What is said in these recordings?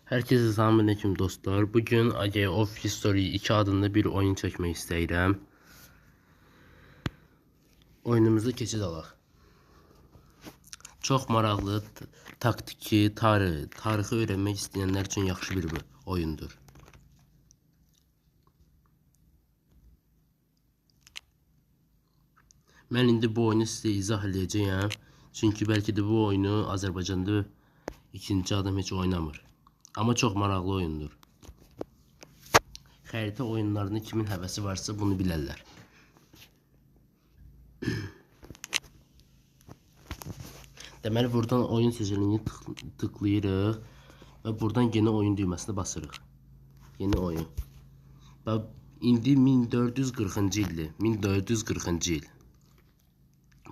Herkese selamünaleyküm dostlar. Bugün Age of History 2 adında bir oyun çekmek istəyirəm. Oyunumuza keçid alaq. Çox maraqlı, taktiki, tarixi öyrənmək istəyənlər üçün yaxşı bir oyundur. Mən indi bu oyunu sizə izah edəcəyəm. Çünki bəlkə də bu oyunu Azərbaycanda ikinci adam heç oynamır. Amma çox maraqlı oyundur. Xəritə oyunlarını kimin həvəsi varsa bunu bilərlər. Deməli buradan oyun seçeneğini tıklayırıq və buradan yeni oyun düyməsini basırıq. Yeni oyun. Və indi 1440-cı ildir. 1440-cı il.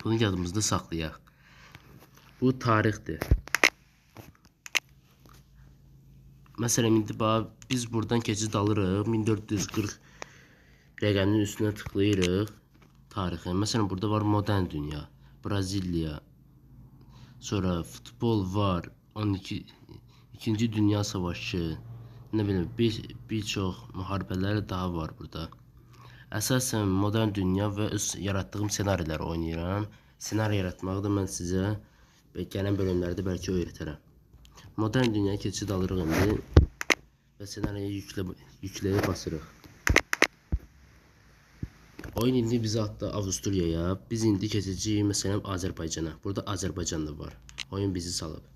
Bunu yadımızda saxlayaq. Bu tarixdir. Məsələn indi biz buradan keçid alırıq. 1440 rəqəminin üstünə tıklayırıq tarixi. Məsələn burada var modern dünya, Braziliya. Sonra futbol var, 2. Dünya Savaşı, ne bileyim bir çox müharibələr daha var burada. Əsasən modern dünya və öz yaratdığım senariləri oynayıram. Senari yaratmağı da mən sizə gələn bölümlərdə bəlkə öyrətərəm. Modern dünyaya keçid alırıq indi və senariyə yükləyə basırıq. Oyun indi bizi atdı Avustriyaya. Biz indi keçəcəyik məsələn Azərbaycana. Burada Azərbaycan da var. Oyun bizi salıb.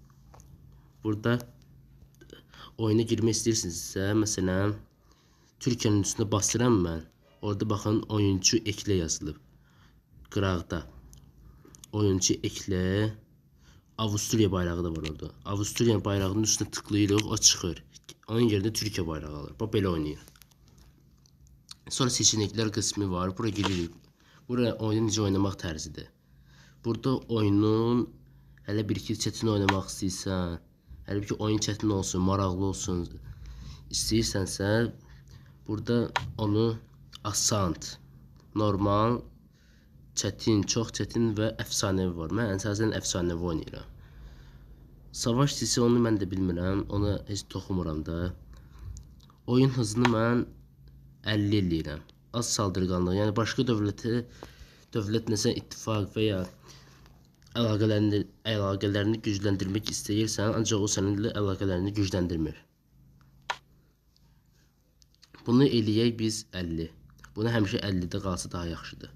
Burada oyuna girmək istəyirsinizsə, məsələn Türkiyənin üstünə basıram mən. Orada baxın oyuncu eklə yazılıb. Qıraqda. Oyuncu eklə. Avstriya bayrağı da var orada. Avstriya bayrağının üstünə tıklayırıq, o çıxır. Onun yerində Türkiyə bayrağı alır. Bax belə oynayır. Sonra seçenekler kısmı var. Buraya giririk. Buraya oyunu necə oynamaq tərzidir. Burada oyunun hələ bir-iki çətin oynamaq istəyirsən, hələ bir ki oyun çətin olsun, maraqlı olsun istəyirsənsə, burada onu asant, normal, çətin, çox çətin və əfsanəvi var. Mən əsasən əfsanəvi oynayıram. Savaş sisi onu mən də bilmirəm, ona heç toxumuram da. Oyun hızını mən 50 eləyirəm. Az saldırganlıq, yəni başqa dövlət nəsə ittifaq və ya əlaqələrini gücləndirmək istəyirsən, ancaq o səninlə əlaqələrini gücləndirmir. Bunu eləyək biz 50. Bunu həmişə 50-də qalsa daha yaxşıdır.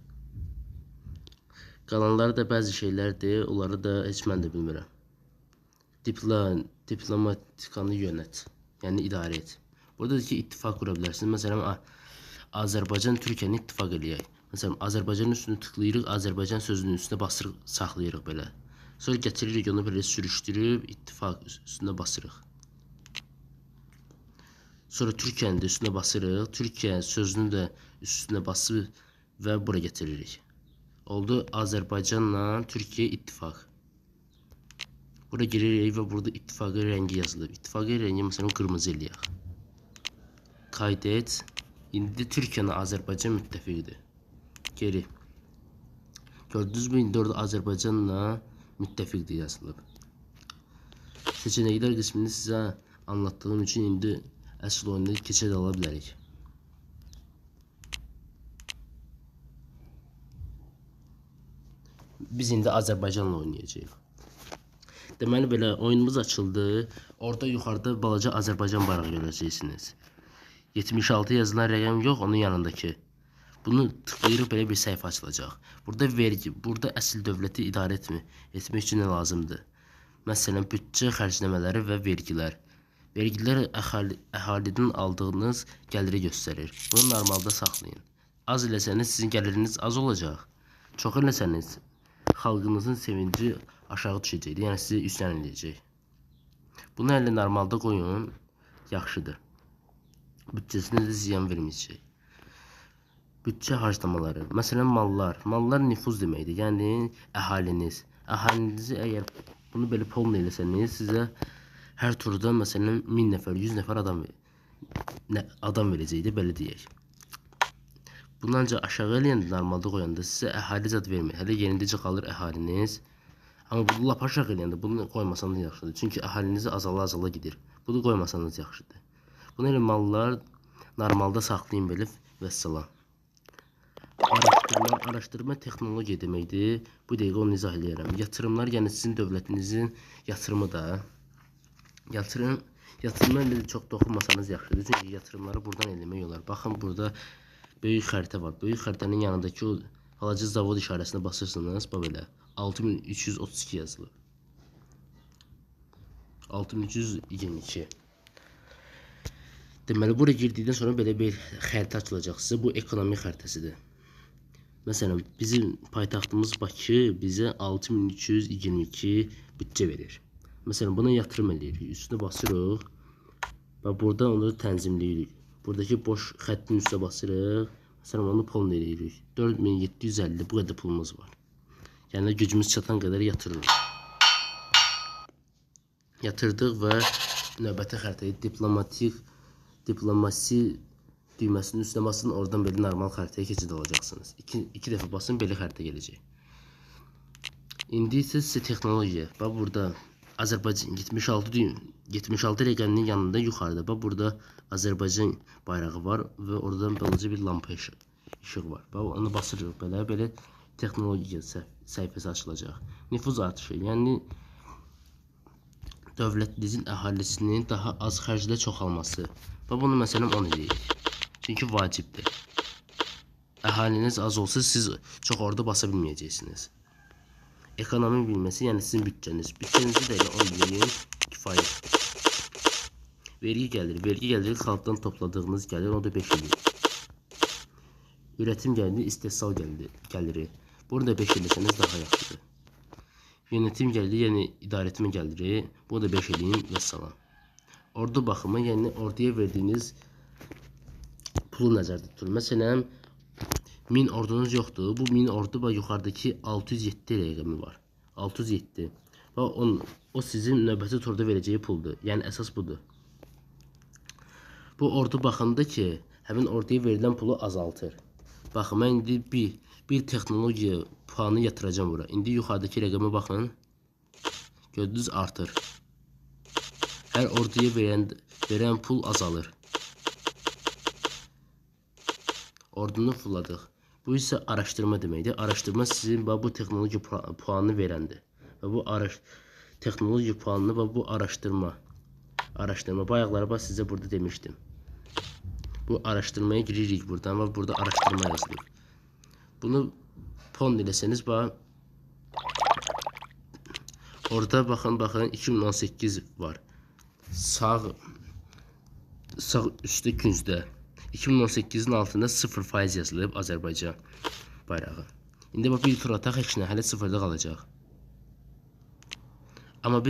Qalanları da bəzi şeylərdir, onları da heç mən də bilmirəm. Diplomatikanı yönət, yəni idarə et. Burada da ki ittifaq qura bilərsiniz. Məsələn Azərbaycan Türkiyəni ittifaq eləyək. Məsələn Azərbaycanın üstünü tıklayırıq, Azərbaycan sözünün üstünə basırıq, saxlayırıq belə. Sonra gətiririk onu belə sürüşdürüb ittifaq üstünə basırıq. Sonra Türkiyənin də üstünə basırıq, Türkiyə sözünü də üstünə basıb və bura gətiririk. Oldu Azərbaycanla Türkiyə ittifaq. Bura giririk və burada ittifaqı rəngi yazılıb. İttifaqı rəngi məsələn qırmızı eləyək. Kaydet. İndi Türkiyənin Azərbaycan müttəfiqidir. Geri. Gördünüz mü? İndi orada Azərbaycanla müttəfiqdir yazılıb. Seçenəklər qismini sizə anlattığım üçün indi əsl oyunda keçid ala bilərik. Biz indi Azərbaycanla oynayacağıq. Deməli belə oyunumuz açıldı. Orada yuxarıda balaca Azərbaycan bayrağı görəcəksiniz. 76 yazılan rəqəm yox, onun yanındakı. Bunu tıklayırıq, belə bir səhifə açılacaq. Burada vergi, burada əsl dövləti idarə etmək üçün nə lazımdır? Məsələn, büdcə xərcləmələri və vergilər. Vergilər əhalidən aldığınız gəliri göstərir. Bunu normalda saxlayın. Az eləsəniz sizin gəliriniz az olacaq. Çox eləsəniz xalqınızın sevinci aşağı düşəcək, yəni sizi üsyan edəcək. Bunu elə normalda qoyun, yaxşıdır. Bütçesine de ziyan vermeyecek. Bütçe harcamaları. Məsələn mallar. Mallar nüfuz deməkdir. Yəni əhaliniz. Əhalinizi əgər bunu belə polna eləsəniz, sizə hər turda məsələn 1000 nəfər, 100 nəfər adam verəcəkdir, belə deyək. Bunu ancaq aşağı eləyəndə normalda qoyanda sizə əhali zad vermir. Hələ yerindəcə qalır əhaliniz. Amma bunu lap aşağı eləyəndə bunu qoymasan da yaxşıdır. Çünki əhalinizi azala gidir. Bunu qoymasanız yaxşıdır. Bunu elə mallar normalda saxlayın belə vəssalam. Araşdırma texnologiya deməkdir. Bu dəqiqə onu izah edərəm. Yatırımlar, yəni sizin dövlətinizin yatırımı da. Yatırımlar ilə çox toxunmasanız yaxşıdır. Çünki yatırımları buradan eləmək olar. Baxın, burada böyük xəritə var. Böyük xəritənin yanındakı o balaca zavod işarəsinə basırsınız. Bax belə 6332 yazılır. 6322. Deməli, buraya girdikdən sonra belə bir xəritə açılacaq sizə. Bu ekonomi xəritəsidir. Məsələn, bizim paytaxtımız Bakı bizə 6322 büdcə verir. Məsələn, buna yatırım edirik. Üstünə basırıq. Və burada onu tənzimləyirik. Buradakı boş xəttin üstünə basırıq. Məsələn, onu pul edirik. 4750 bu qədər pulumuz var. Yəni gücümüz çatan qədər yatırırıq. Yatırdıq və növbəti xəritəyə diplomasi düyməsinin üstünə basın, oradan belə normal xəritəyə keçid olacaqsınız. İki dəfə basın, belə xəritə gələcək. İndi isə sizə texnologiya. Bax, burada Azərbaycan 76 rəqəminin yanında yuxarıda. Bax, burada Azərbaycan bayrağı var və oradan balaca bir lampa işıq var. Bax, onu basırıq belə texnologiya səhifəsi açılacaq. Nüfuz artışı, yəni dövlətinizin əhalisinin daha az xərclə çoxalması. Və bunu məsələn 10 edirik. Çünki vacibdir. Əhaliniz az olsa siz çox orada basa bilməyəcəksiniz. Ekonomi bilməsi, yəni sizin bütçəniz. Bütçənizi də elə 10 eləyin, kifayətdir. Vergi gəlir, xalqdan topladığınız gəlir, o da 5 eləyir. Üretim gəliri, istehsal gəliri. Bunu da 5 eləsəniz daha yaxşıdır. Yönetim gəliri, yəni idarəetmə gəliri, bu da 5 eləyin və salam. Ordu baxımı, yəni orduya verdiyiniz pulu nəzərdə tutun. Məsələn, 1000 ordunuz yoxdur. Bu 1000 ordu və yuxarıdakı 607 rəqəmi var. 607. Və o sizin növbəti turda verəcəyi puldur. Yəni əsas budur. Bu ordu baxanda ki, həmin orduya verilən pulu azaltır. Baxın, mən indi bir texnologiya puanı yatıracağım bura. İndi yuxarıdakı rəqəmə baxın. Gördünüz, artır. Hər orduya verən pul azalır. Ordunu fulladıq. Bu isə araşdırma deməkdir. Araşdırma sizin bu texnologiya puanını verəndir. Və bu texnologiya puanını və bu araşdırma. Bayaqlara sizə burada demişdim. Bu araşdırmaya giririk buradan və burada araşdırma yazılır. Bunu pon eləsəniz, orada baxın 2018 var. Sağ üstə küncdə 2018-in altında 0% yazılıb Azərbaycan bayrağı. İndi bir tur ataq əksinə, hələ sıfırda qalacaq. Amma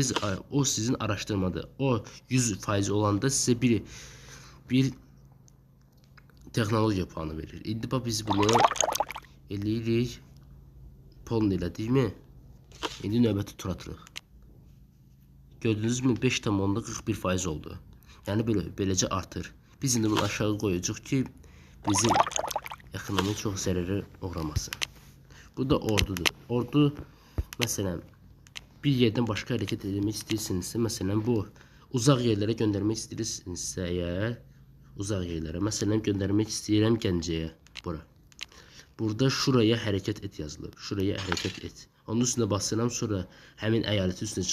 o sizin araşdırmadır. O 100% olanda sizə bir texnologiya puanı verir. İndi biz bunu eləyirik. Pon elədik mi? İndi növbəti tur atırıq. Gördünüz mü? 5,41% oldu. Yəni beləcə artır. Biz indi bunu aşağı qoyacaq ki, bizim ekonomi çox zərərə uğramasın. Bu da ordudur. Ordu, məsələn, bir yerdən başqa hərəkət etmək istəyirsinizsə, məsələn, bu uzaq yerlərə göndərmək istəyirsinizsə, əgər uzaq yerlərə, məsələn, göndərmək istəyirəm Gəncəyə, bura. Burada şuraya hərəkət et yazılır. Şuraya hərəkət et. Onun üstünə basıram, sonra həmin əyalətin üstünə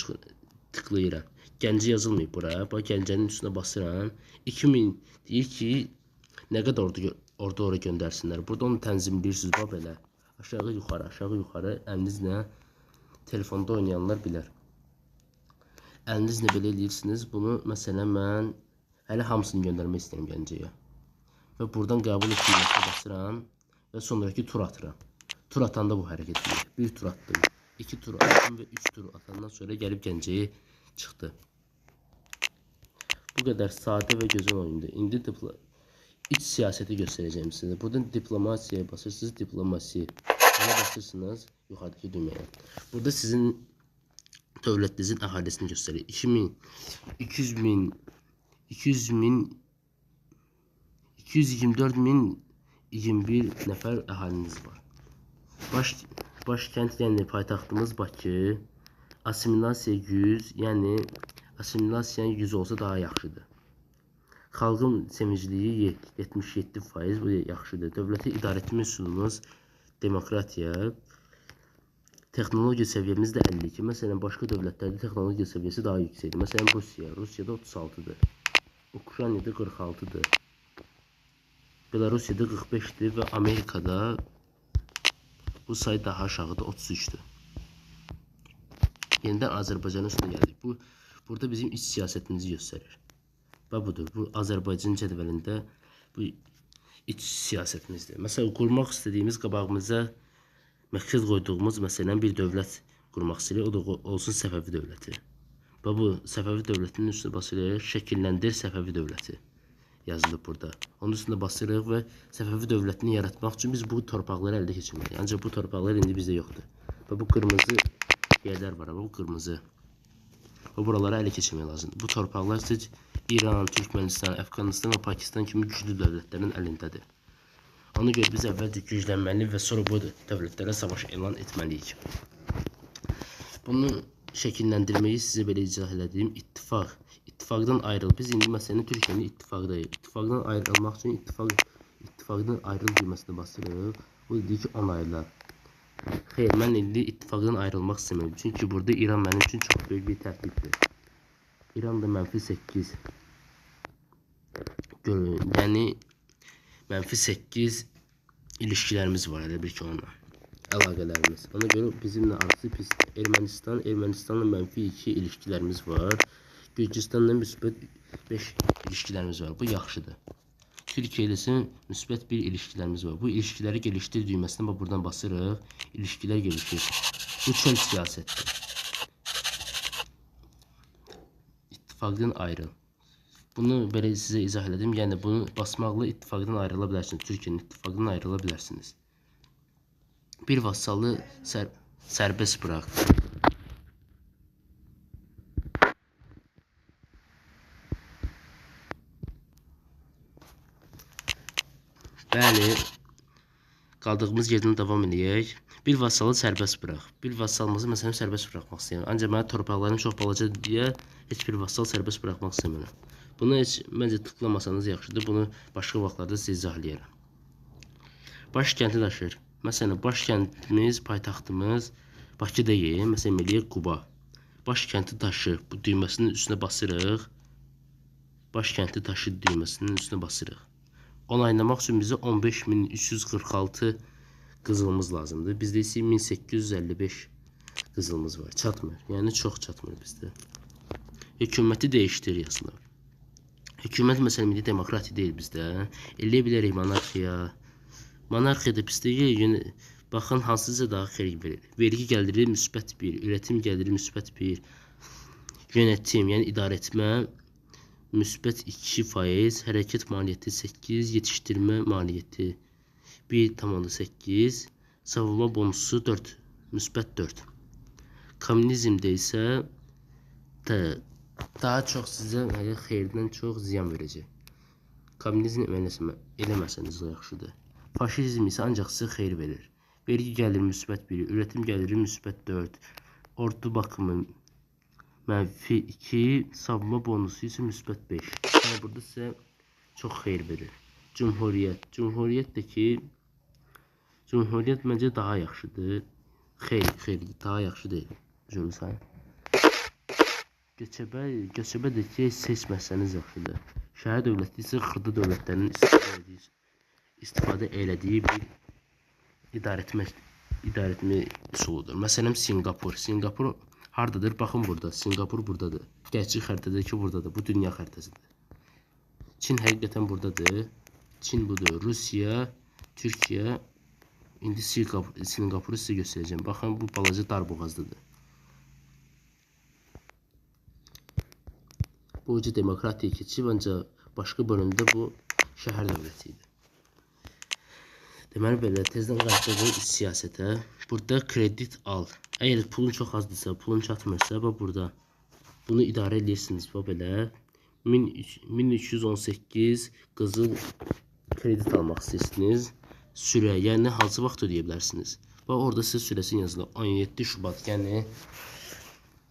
tıklayıram. Gəncə yazılmayıb bura. Bax, Gəncənin üstünə basıram. 2000 deyir ki, nə qədər ordu ora göndərsinlər. Burada onu tənzimləyirsiniz, bax belə. Aşağı yuxarı, əlinizlə telefonda oynayanlar bilər. Əlinizlə belə eləyirsiniz. Bunu, məsələn, mən hələ hamısını göndərmək istəyirəm Gəncəyə. Və buradan qəbul etməklə basıram və sonraki tur atıram. Tur atanda bu hərəkət edir. Bir tur attım, 2 tur attım və 3 tur atandan sonra gəlib Gəncəyə çıxdı. Bu qədər sadə və gözəl oyundur. İndi iç siyasəti göstərəcəyim sizə. Buradan diplomasiyaya basırsınız, diplomasi. Ona basırsınız yuxarıdakı düymeye. Burada sizin dövlətinizin əhalisini göstərir. 224.021 nəfər əhaliniz var. Başkənt, yəni paytaxtımız Bakı. Assimilasiya 100, yəni Assimilasiyanın 100 olsa daha yaxşıdır. Xalqın sevinciliyi 77%, bu yaxşıdır. Dövləti idarə etmə üsulumuz demokratiya. Texnologiya səviyyəmiz də 52. Məsələn, başqa dövlətlərdə texnologiya səviyyəsi daha yüksəkdir. Məsələn, Rusiyada 36-dır. Ukraynada 46-dır. Belarusiyada 45-dir və Amerikada bu sayı daha aşağıdır, 33-dür. Yenidən Azərbaycanın üstünə gəldik. Burada bizim iç siyasətimizi göstərir. Və budur. Bu Azərbaycan cədvəlində bu iç siyasətimizdir. Məsələn, qurmaq istədiyimiz, qabağımıza məqsəd qoyduğumuz, məsələn, bir dövlət qurmaq istəyirik, o da olsun Səfəvi dövləti. Və bu Səfəvi dövlətinin üstünə basırıq, şəkilləndir Səfəvi dövləti yazılıb burada. Onun üstünə basırıq və Səfəvi dövlətini yaratmaq üçün biz bu torpaqları əldə keçirməliyik. Ancaq bu torpaqlar indi bizdə yoxdur. Və bu qırmızı yerlər var, bu qırmızı. Və buraları ələ keçirmək lazımdır. Bu torpaqlar isə İran, Türkmenistan, Əfqanistan və Pakistan kimi güclü dövlətlərin əlindədir. Ona görə biz əvvəlcə güclənməli və sonra bu dövlətlərə savaş elan etməliyik. Bunu şəkilləndirməyi sizə belə izah elədiyim ittifaq. İttifaqdan ayrıl. Biz indi məsələn Türkiyənin ittifaqdayıq. İttifaqdan ayrılmaq üçün ittifaqdan ayrıl düyməsinə basırıq. Bu deyir ki 10 ayla. Xeyr, mən indi ittifaqdan ayrılmaq istəmirəm. Çünki burada İran mənim üçün çox böyük bir təhdiddir. İran da -8. Yəni -8 ilişkilərimiz var, elə bir ki onunla. Əlaqələrimiz. Ona görə bizimlə arası pis. Ermənistanla -2 ilişkilərimiz var. Gürcüstanla -5 ilişkilərimiz var. Bu yaxşıdır. Türkiyə ilə isə -1 ilişkilərimiz var. Bu ilişkiləri gelişdir düyməsinə buradan basırıq. İlişkilər gelişir. Bu çöl siyasətdir. İttifaqdan ayrıl. Bunu belə sizə izah elədim. Yəni bunu basmaqla ittifaqdan ayrıla bilərsiniz. Türkiyənin ittifaqdan ayrıla bilərsiniz. Bir vassalı sərbəst bırak. Bəli, qaldığımız yerdən davam edək. Bir vassalı sərbəst bırak. Bir vassalımızı məsələn sərbəst bırakmaq istəyirəm. Ancaq mənim torpaqlarım çox balaca deyə heç bir vassal sərbəst bırakmaq istəmirəm. Bunu heç məncə tıklamasanız yaxşıdır. Bunu başqa vaxtlarda sizə izah eləyərəm. Başkəndi daşır. Məsələn, başkəndimiz, paytaxtımız Bakı deyil. Məsələn, eləyək Quba. Başkəndi daşır. Bu düyməsinin üstünə basırıq. Başkəndi daşır düyməsinin üstünə basırıq. Onaylamaq üçün bizə 15.346 qızılımız lazımdır. Bizdə isə 1855 qızılımız var. Çatmır. Yəni çox çatmır bizdə. Hökuməti dəyişdir yazılır. Hökumət məsələn indi demokratiya deyil bizdə. Eləyə bilərik monarxiya. Monarxiyada bizdə baxın hansıca daha xeyir verir. Vergi gəliri -1, üretim gəliri -1, yönetim, yəni idarə etmə -2%, hərəkət maliyyəti 8, yetişdirmə maliyyəti 1,8, savunma bonusu 4, -4. Komünizmdə isə daha çox sizə xeyirdən çox ziyan verəcək. Komünizm eləməsəniz o yaxşıdır. Faşizm isə ancaq sizə xeyir verir. Vergi gəliri -1, üretim gəliri -4, ordu bakımı -2, savunma bonusu isə -5. Yəni burada sizə çox xeyir verir. Cumhuriyyət məncə daha yaxşıdır. Xeyr, daha yaxşı deyil. Göçəbədəki seçməsəniz yaxşıdır. Şəhər dövləti isə xırda dövlətlərinin istifadə elədiyi bir idarə etmə üsuludur. Məsələn, Singapur hardadır? Baxın burada. Singapur buradadır. Gerçək xəritədə ki buradadır. Bu dünya xəritəsidir. Çin həqiqətən buradadır. Çin budur. Rusiya, Türkiyə. İndi Singapuru sizə göstərəcəm. Baxın, bu balaca darboğazdadır. Bu ucu demokratiya keçib, ancaq başqa bölümdə bu şəhər dövləti idi. Deməli belə, tezdən qayıtdığım siyasətə. Burada kredit al. Əgər pulun çox azdırsa, pulun çatmırsa, burada bunu idarə edirsiniz. Belə 1318 qızıl kredit almaq istəyirsiniz. Sürə, yəni hansı vaxt ödeyə bilərsiniz. Və orada sizə sürəsi yazılır. 17 Şubat, yəni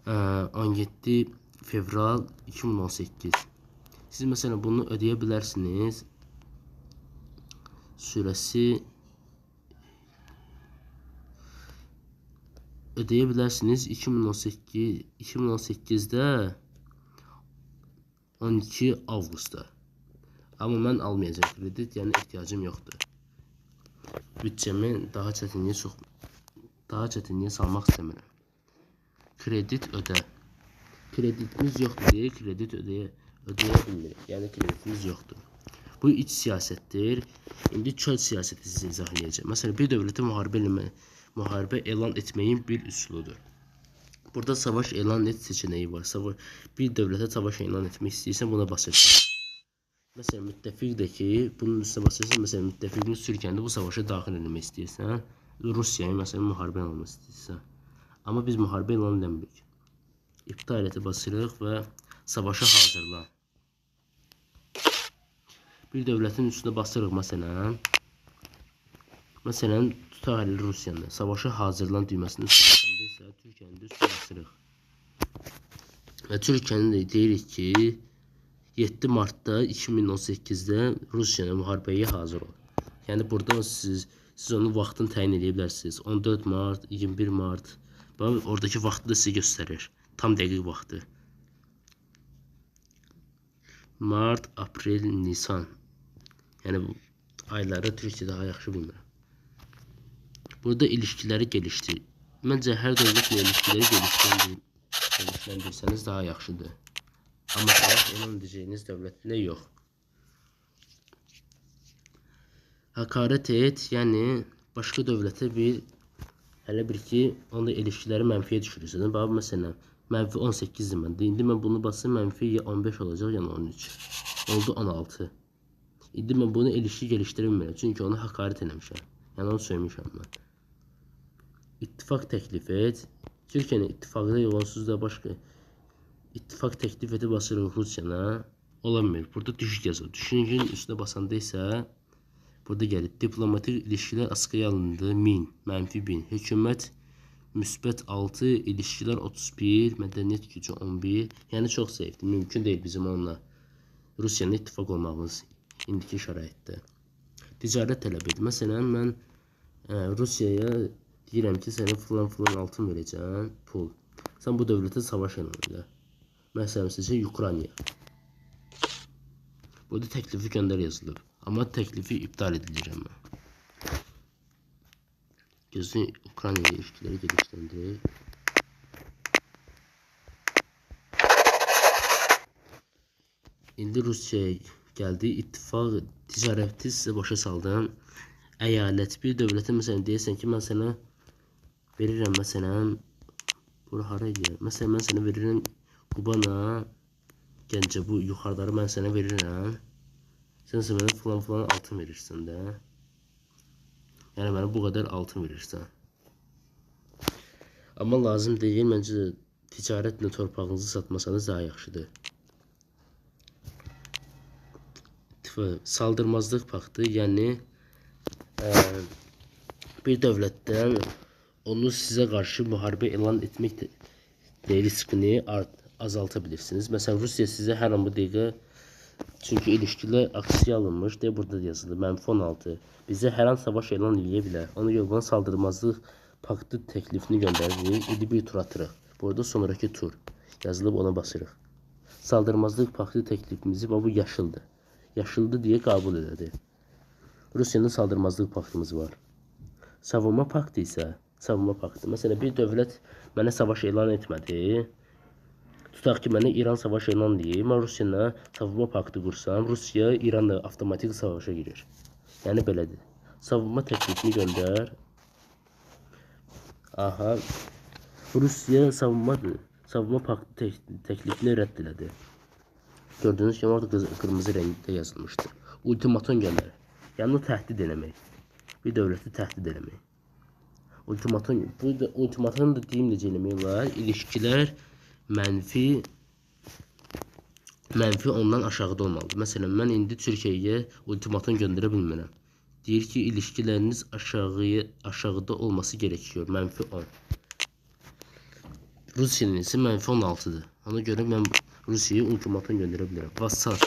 17 fevral 2018. Siz mesela bunu ödeyə bilərsiniz. Sürəsi ödeyə bilərsiniz 2018'də 12 avqustda. Amma mən almayacağım kredit, yəni ehtiyacım yoxdur. Bütçəmi daha çətinliyə salmaq istəmirəm. Kredit ödə. Kreditimiz yoxdur deyə kredit ödeyə bilmirik. Yəni kreditimiz yoxdur. Bu iç siyasətdir. İndi çöl siyasəti sizə izah edəcəm. Məsələn, bir dövlətə müharibə elan etməyin bir üsuludur. Burada savaş elan et seçeneği var. Bir dövlətə savaş elan etmək istəyirsən buna basırsan. Məsələn, müttəfiqdəki bunun üstünə basırsan. Məsələn, müttəfiqimiz Türkiyəndə bu savaşa daxil etmək istəyirsən. Rusiyaya məsələn müharibə elan etmək istəyirsən. Amma biz müharibə elan etmirik. İptal etə basırıq və savaşa hazırlan. Bir dövlətin üstünə basırıq məsələn tutaq hələ Rusiyanı. Savaşa hazırlan düyməsinin üstündə isə Türkiyənin üstünə basırıq. Və Türkiyənin də deyirik ki 7 martda 2018'də Rusiyanı müharibəyə hazır ol. Yəni burada siz onun vaxtını təyin edə bilərsiniz. 14 mart, 21 mart. Oradakı vaxtı da sizə göstərir. Tam dəqiq vaxtı. Mart, aprel, nisan. Yəni bu ayları Türkiyə daha yaxşı bilmirəm. Burada ilişkiləri geliştir. Məncə hər dövlətlə ilişkiləri gelişləndirsəniz daha yaxşıdır. Amma savaş elan edəcəyiniz dövlətlə yox. Hakaret et, yəni başqa dövlətə hələ bir ki onda ilişkiləri mənfiyə düşürürsən. Bax məsələn mənfi 18'dir məndə. İndi mən bunu bassam mənfi ya 15 olacaq, yəni 13. Oldu 16. İndi mən bunu ilişki gelişdirə bilmirəm. Çünki onu hakaret eləmişəm. Yəni onu söymüşəm mən. İttifak təklif et. Türkiyənin ittifaqda onsuz da başqa ittifak təklif edib basırıq Rusiyana. Olamır. Burada düşük yazılır. Düşüşün üstünə basanda isə burada gəlir. Diplomatik ilişkilər askıya alındı. 1000, mənfi 1000. Hökumət müsbət 6, ilişkilər 31, mədəniyyət gücü 11. Yəni çox zəifdir. Mümkün deyil bizim onunla Rusiyanın ittifak olmağımız indiki şəraitdə. Ticarət tələb edir. Məsələn, mən Rusiyaya deyirəm ki, sənə filan altın verəcəm, pul. Sən bu dövlətə savaş elan elə. Məsələn, sizə Ukrayna. Burada təklifi göndər yazılıb. Amma təklifi iptal ediləcəm mən. Gözün Ukrayna ilə ilişkiləri gelişləndirir. İndi Rusiyaya gəldi. İttifaq ticarəti sizə başa saldım. Əyalət bir dövlətə məsələn deyirsən ki, mən sənə verirəm məsələn bura hara gedir? Məsələn mən sənə verirəm Qubana, Gəncə bu yuxarıları mən sənə verirəm. Sən mənə filan altın verirsən də. Yəni mənə bu qədər altın verirsən. Amma lazım deyil, məncə ticarətlə torpağınızı satmasanız daha yaxşıdır. Saldırmazlıq paktı, yəni bir dövlətdən onu sizə qarşı müharibə elan etmək riskini azalta bilirsiniz. Məsələn Rusiya sizə hər an bu dəqiqə çünki ilişkilər aksiya alınmış deyə burada yazılır. Mənfi 16. Bizə hər an savaş elan edə bilər. Ona görə buna saldırmazlıq paktı təklifini göndəririk. İndi bir tur atırıq. Burada sonraki tur yazılıb ona basırıq. Saldırmazlıq paktı təklifimizi bu yaşıldır. Yaşıldı deyə qəbul elədi. Rusiyanın saldırmazlıq paktımız var. Savunma paktı isə savunma paktı. Məsələn bir dövlət mənə savaş elan etmədi. Tutaq ki mənə İran savaş elan deyir. Mən Rusiyana savunma paktı qursam, Rusiya İranla avtomatik savaşa girir. Yəni belədir. Savunma təklifini göndər. Aha. Rusiya savunma paktı təklifini rədd elədi. Gördüğünüz kimi orada qırmızı rəngdə yazılmışdır. Ultimatum göndər. Yəni təhdid eləmək. Bir dövləti təhdid eləmək. Ultimatum da deyim necə eləmək olar. İlişkilər mənfi ondan aşağıda olmalıdır. Məsələn mən indi Türkiyəyə ultimatum göndərə bilmirəm. Deyir ki ilişkiləriniz aşağıda olması gerekiyor. Mənfi 10. Rusiyanın isə mənfi 16'dır. Ona görə mən Rusiyaya ultimatum göndərə bilərəm. Vassal.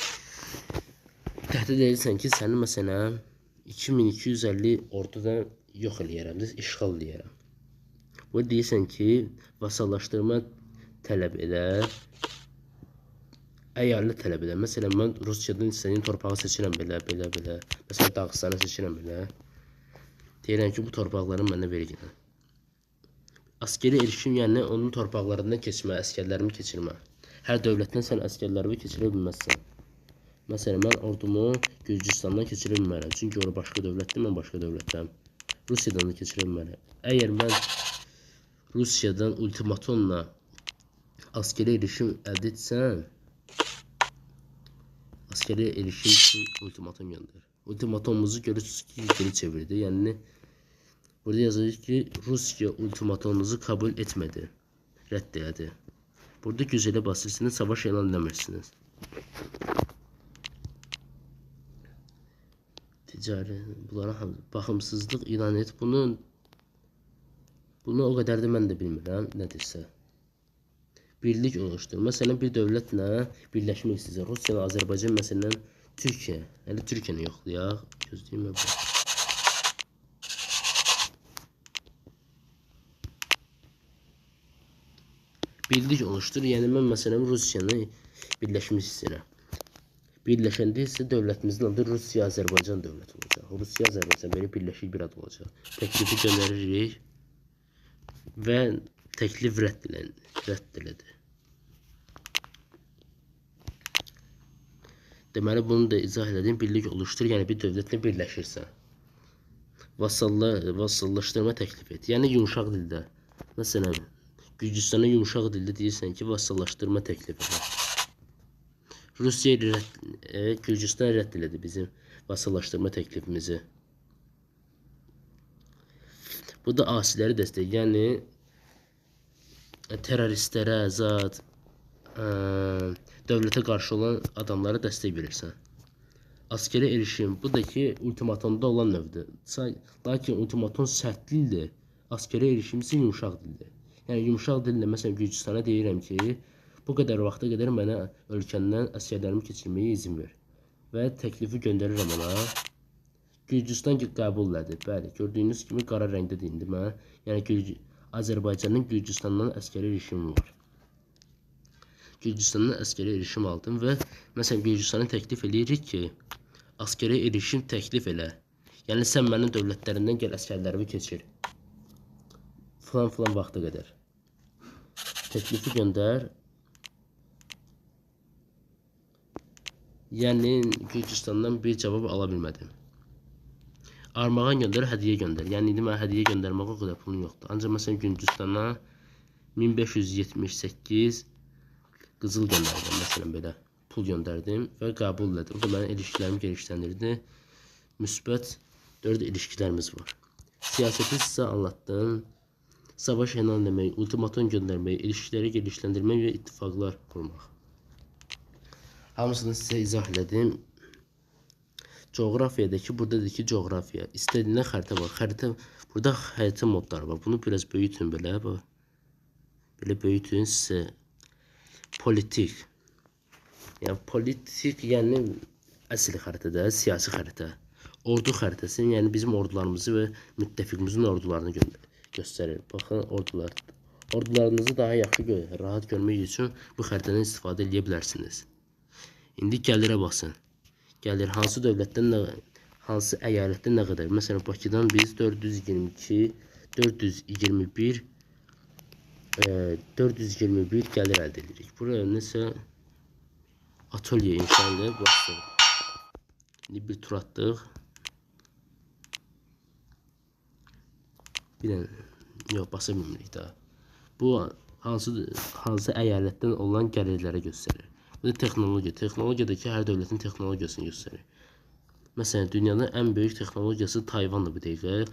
Təhdid edirsən ki, səni məsələn 2250 ordudan yox eləyərəm, işğal eləyərəm. Bu deyirsən ki, vasallaşdırma tələb edər, əyalət tələb edər. Məsələn, mən Rusiyadan istədiyim torpağı seçirəm belə. Məsələn, Dağıstanı seçirəm belə. Deyirəm ki, bu torpaqları mənə vergin. Askeri erişim, yəni onun torpaqlarından keçmə, əskərlərimi keçirmə. Hər dövlətdən sən əskərlərimi keçirə bilməzsən. Məsələn, mən ordumu Gürcüstandan keçirə bilmərəm. Çünki o başqa dövlətdir, mən başqa dövlətdəyəm. Rusiyadan da keçirə bilmərəm. Əgər mən Rusiyadan ultimatumla askeri erişim əldə etsəm, askeri erişim üçün ultimatum göndər. Ultimatumumuzu görürsünüz ki, geri çevirdi. Yəni burada yazılır ki, Rusiya ultimatumumuzu kabul etmədi, rədd elədi. Burada güzələ basırsınız, savaş elan eləmirsiniz. Ticari, bunlara baxımsızlıq ilan et. Bunu o qədər də mən də bilmirəm, nədirsə. Birlik oluşdur. Məsələn, bir dövlətlə birləşmək istəyir. Rusiya və Azərbaycan, məsələn, Türkiyə. Yəni, Türkiyəni yoxlayaq. Gözləyim mən bu. Birlik oluşdur. Yəni, mən, məsələn, Rusiyanı birləşmək istəyirəm. Birləşəndə isə dövlətimizin adı Rusiya-Azərbaycan dövləti olacaq. Rusiya-Azərbaycan belə birləşik bir ad olacaq. Təklifi göndəririk və təklif rədd elədi. Deməli, bunu da izah elədim. Birlik oluşdur, yəni bir dövlətlə birləşirsən. Vassallaşdırma təklif et. Yəni, yumuşaq dildə. Məsələn, Gürcüstana yumuşaq dildə deyirsən ki, vassallaşdırma təklif et. Rusiya Gürcüstan rədd elədi bizim vassallaşdırma təklifimizi. Bu da asiləri dəstək, yəni terroristlərə, dövlətə qarşı olan adamlara dəstək verirsən. Askeri erişim, bu da ki, ultimatumda olan növdür. Lakin ultimatum sərt dildir, askeri erişim isə yumuşaq dildir. Yəni, yumuşaq dillə, məsələn, Gürcüstana deyirəm ki, bu qədər vaxta qədər mənə ölkəndən əsgərlərimi keçirməyə izin ver. Və təklifi göndərirəm ona. Gürcüstan qəbul elədi. Bəli, gördüyünüz kimi qara rəngdədir indi mən. Yəni, Azərbaycanın Gürcüstandan əskəri erişimi var. Gürcüstandan əskəri erişim aldım və məsələn, Gürcüstanı təklif eləyirik ki, əskəri erişim təklif elə. Yəni, sən mənim dövlətlərindən gəl əskərlərimi keçir. Filan vaxta qədər. Təklifi göndər. Yəni, Gürcüstandan bir cavab ala bilmədim. Armağan göndər, hədiyyə göndər. Yəni, indi mən hədiyyə göndərməyə o qədər pulum yoxdur. Ancaq, məsələn, Gürcüstana 1578 qızıl göndərdim, məsələn, belə pul göndərdim və qəbul elədim. Bu da mənim ilişkilərimi gelişləndirdi. Müsbət 4 ilişkilərimiz var. Siyasəti sizə anlattım. Savaş elan etmək, ultimatum göndərmək, ilişkiləri gelişləndirmək və ittifaqlar qurmaq. Hamısını sizə izah elədim. Coğrafiyadakı, buradadır ki, coğrafiya. İstədiyinə xəritə var. Burada xəritə modları var. Bunu biraz böyütün belə. Belə böyütün sizə. Politik. Yəni, politik, yəni əsl xəritədə, siyasi xəritə. Ordu xəritəsi, yəni bizim ordularımızı və müttəfiqimizin ordularını göstərir. Baxın, ordular. Ordularınızı daha yaxşı, rahat görmək üçün bu xəritədən istifadə edə bilərsiniz. İndi gəlirə basın. Gəlir, hansı dövlətdən, hansı əyalətdən nə qədər? Məsələn, Bakıdan biz 422, 421 gəlir əldə edirik. Buraya nəsə atölye inşallah basdırıq. İndi bir tur atdıq. Bir dənə, yox, basa bilmirik daha. Bu, hansı əyalətdən olan gəlirləri göstərir. Bu da texnologiya. Texnologiyadakı hər dövlətin texnologiyasını göstərir. Məsələn, dünyanın ən böyük texnologiyası Tayvandır bu dəqiqə.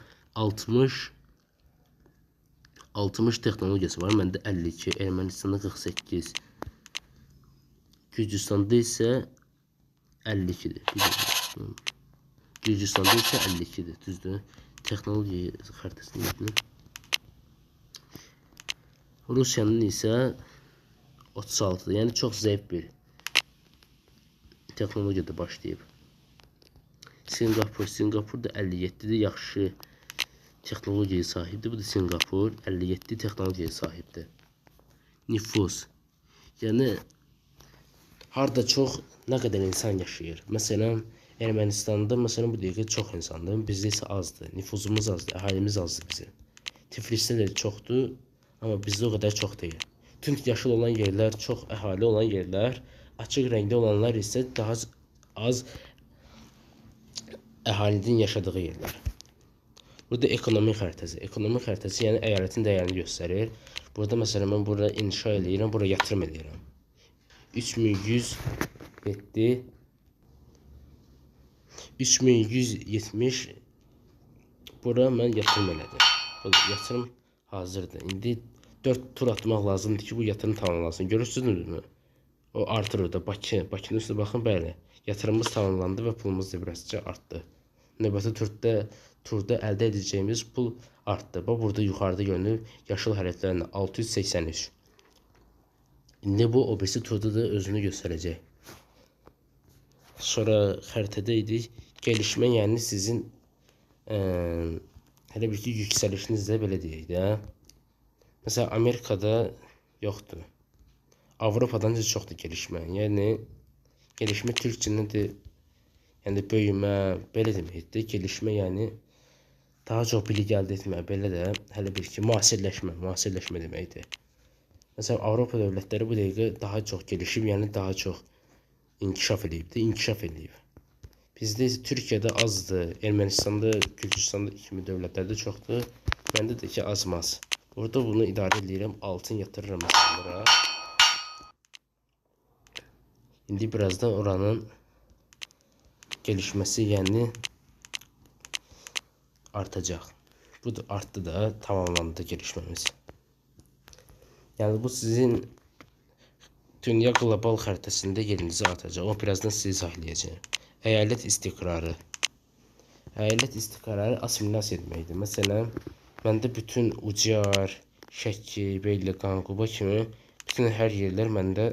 60 texnologiyası var. Məndə 52, Ermənistanda 48. Gürcüstanda isə 52-dir. Gürcüstanda isə 52-dir, düzdür. Texnologiya xəritəsini yapılır. Rusiyanın isə 36'da. Yəni çox zəif bir texnologiyada başlayıb. Singapur da 57-dir, yaxşı texnologiyaya sahibdir. Bu da Singapur 57 texnologiyaya sahibdir. Nüfus. Yəni harda çox, nə qədər insan yaşayır. Məsələn, Ermənistanda məsələn bu dəqiqə çox insandır, bizdə isə azdır. Nüfuzumuz azdır, əhalimiz azdır bizim. Tiflisdə də çoxdur, amma bizdə o qədər çox deyil. Tünd yaşıl olan yerlər, çox əhali olan yerlər, açıq rəngdə olanlar isə daha az əhalinin yaşadığı yerlər. Burada ekonomi xəritəsi. Ekonomi xəritəsi yəni əyalətin dəyərini göstərir. Burada məsələn mən burada inşa edirəm, burada yatırım edirəm. 3170 bura mən yatırım elədim. Yatırım hazırdır. İndi 4 tur atmaq lazımdır ki bu yatırım tamamlansın. Görürsünüzmü? O artırır da Bakının üstünə baxın, bəli. Yatırımımız tamamlandı və pulumuz da birazca artdı. Növbəti turda əldə edəcəyimiz pul artdı. Bax burada yuxarıda görünür yaşıl hərflərlə 683. İndi bu o birisi turda da özünü göstərəcək. Sonra xəritədə idik. Gəlişmə yəni sizin hələ bir ki yüksəlişiniz də belə deyək də. Məsələn Amerikada yoxdur. Avropadan da çoxdur gəlişmə. Yəni gəlişmə türkçədə yəni böyümə, belə deməkdir. Gəlişmə yəni daha çox bilik əldə etmə, belə də hələ bir ki müasirləşmə deməkdir. Məsələn Avropa dövlətləri bu dəqiqə daha çox gəlişib, yəni daha çox inkişaf eləyib. Bizdə isə Türkiyədə azdır, Ermənistanda, Gürcüstanda kimi dövlətlərdə çoxdur. Məndə də ki azmaz. Burada bunu idarə edirəm, altın yatırıram insanlara. İndi birazdan oranın gelişməsi yəni artacaq. Bu da artdı da, tamamlandı gelişməmiz. Yəni bu sizin dünya qlobal xəritəsində yerinizi atacaq. O birazdan sizi izah Əyalət istiqrarı. Əyalət istiqrarı assimilyasiya deməkdir. Məsələn, məndə bütün Ucar, Şəki, Beyləqan, Quba kimi bütün hər yerlər məndə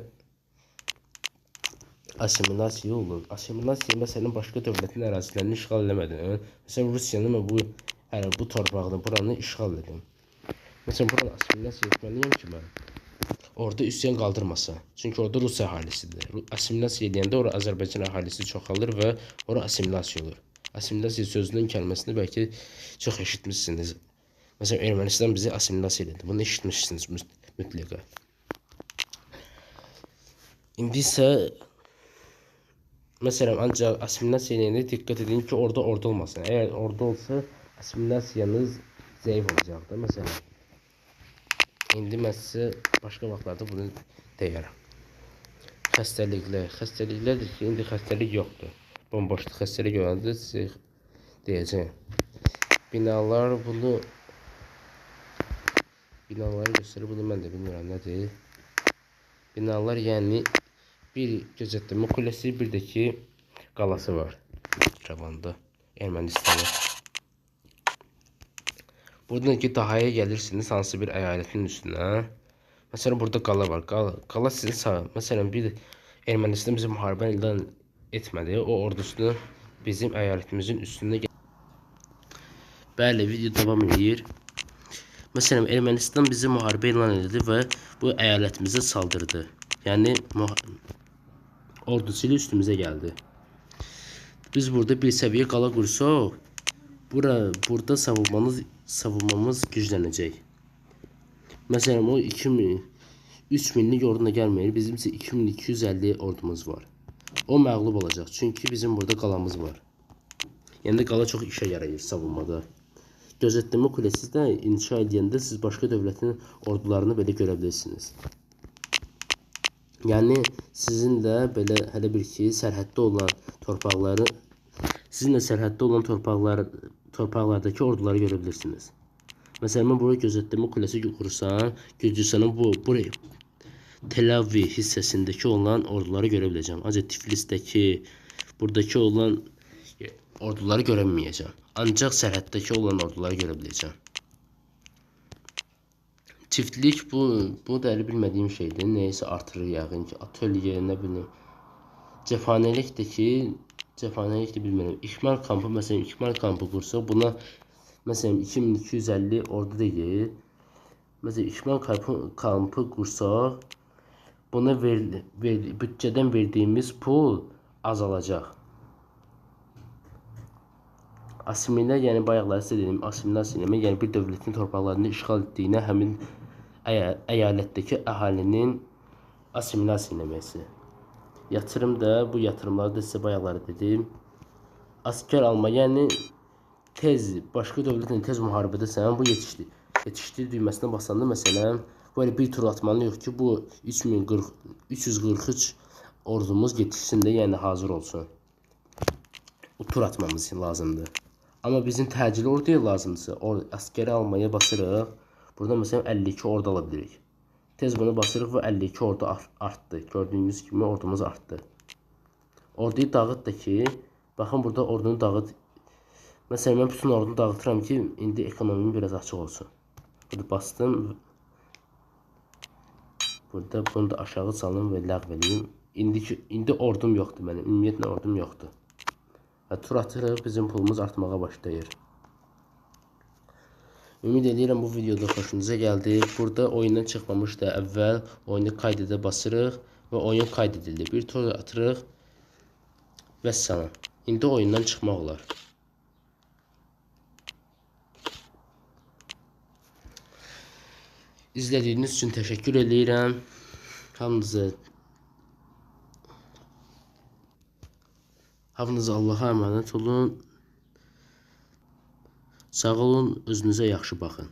assimilyasiya olur. Assimilyasiya məsələn başqa dövlətin ərazilərini işğal eləmədim. Məsələn Rusiyanın mən bu torpağını, buranı işğal edim. Məsələn buranı assimilyasiya etməliyəm ki mən. Orada üsyan qaldırmasa. Çünki orada Rus əhalisidir. Assimilyasiya edəndə orada Azərbaycan əhalisi çoxalır və orada assimilyasiya olur. Assimilyasiya sözünün kəlməsini bəlkə çox eşitmişsiniz. Məsələn Ermənistan bizi assimilyasiya edir. Bunu eşitmişsiniz mütləqa. İndi isə məsələn ancaq assimilyasiya edəndə diqqət edin ki orada olmasın. Əgər orada olsa assimilyasiyanız zəif olacaqdır. Məsələn İndi mən sizə başqa vaxtlarda bunu deyərəm. Xəstəliklərdir ki, indi xəstəlik yoxdur. Bomboşluq xəstəlik olanda sizə deyəcəyim. Binaları göstərir, bunu mən də bilmirəm nədir. Binalar yəni bir gözləmə kulesi, bir də ki qalası var. İrəvanda, Ermənistan'da. Buradan ki dahaya gelirsiniz hansı bir əyalətin üstünə. Məsələn burada qala var. Qala sizin sağ. Məsələn bir Ermənistan bizim müharibə elan etmədi. O ordusunu bizim əyalətimizin üstünə Bəli, video davam edir. Məsələn Ermənistan bizi müharibə elan etdi və bu əyalətimizə saldırdı. Yəni ordusu ilə üstümüzə gəldi. Biz burada bir səviyyə qala qursaq, burada savunmamız güclənəcək. Məsələn o 3000'lik orduna gəlməyir. Bizim isə 2250 ordumuz var. O məğlub olacaq. Çünki bizim burada qalamız var. Yəni qala çox işə yarayır savunmada. Gözetleme kulesi də inşa edəndə siz başqa dövlətin ordularını belə görə bilirsiniz. Yəni sizin də belə hələ bir ki sərhəddə olan torpaqlardakı orduları görə bilirsiniz. Məsələn mən buraya gözetleme kulesi qursam, Gürcüstanın bu Tel Aviv hissəsindəki olan orduları görə biləcəm. Ancaq Tiflisdəki, buradakı olan orduları göreməyəcəm. Ancaq sərhəddəki olan orduları görə biləcəm. Çiftlik bu da elə bilmədiyim şeydir. Neysə artırır yəqin ki. Atölye, nə bilim. Cephanelik də ki, cephanelik də bilmirəm. İkmal kampı, məsələn, ikmal kampı qursa, buna məsələn 2250 ordu deyil. Məsələn, ikmal kampı qursaq, buna büdcədən verdiyimiz pul azalacaq. Asimilə, yəni bayaqlar sizə dedim, asimilyasiya eləmək, yəni bir dövlətin torpaqlarını işğal etdiyinə həmin əyalətdəki əhalinin asimilyasiya eləməsi. Yatırım da, bu yatırımları da sizə bayaqlar dedim. Asker alma, yəni tez, başqa dövlətlə tez müharibədəsən, bu yetişdir düyməsinə basanda, məsələn, böyle bir tur atmalı yox ki, bu 343 ordumuz yetişsin də, yəni hazır olsun. Bu tur atmamız lazımdır. Amma bizim təcili orduya lazımdırsa, askeri almaya basırıq. Burada məsələn 52 ordu ala bilirik. Tez bunu basırıq və 52 ordu artdı. Gördüyünüz kimi ordumuz artdı. Orduyu dağıt da ki, baxın burada ordunu dağıt. Məsələn, mən bütün ordunu dağıtıram ki, indi ekonomim biraz açıq olsun. Burada bastım. Burada bunu da aşağı salım və ləğv edeyim. İndi ordum yoxdur mənim. Ümumiyyətlə ordum yoxdur. Tur atırıq, bizim pulumuz artmağa başlayır. Ümid edirəm bu videoda xoşunuza gəldi. Burada oyundan çıxmamışdı əvvəl. Oyunu qaydedə basırıq və oyun qaydedildi. Bir tur atırıq və salam. İndi oyundan çıxmaq olar. İzlədiyiniz üçün təşəkkür edirəm. Hamınız Allah'a emanet olun. Sağ olun, özünüzə yaxşı baxın.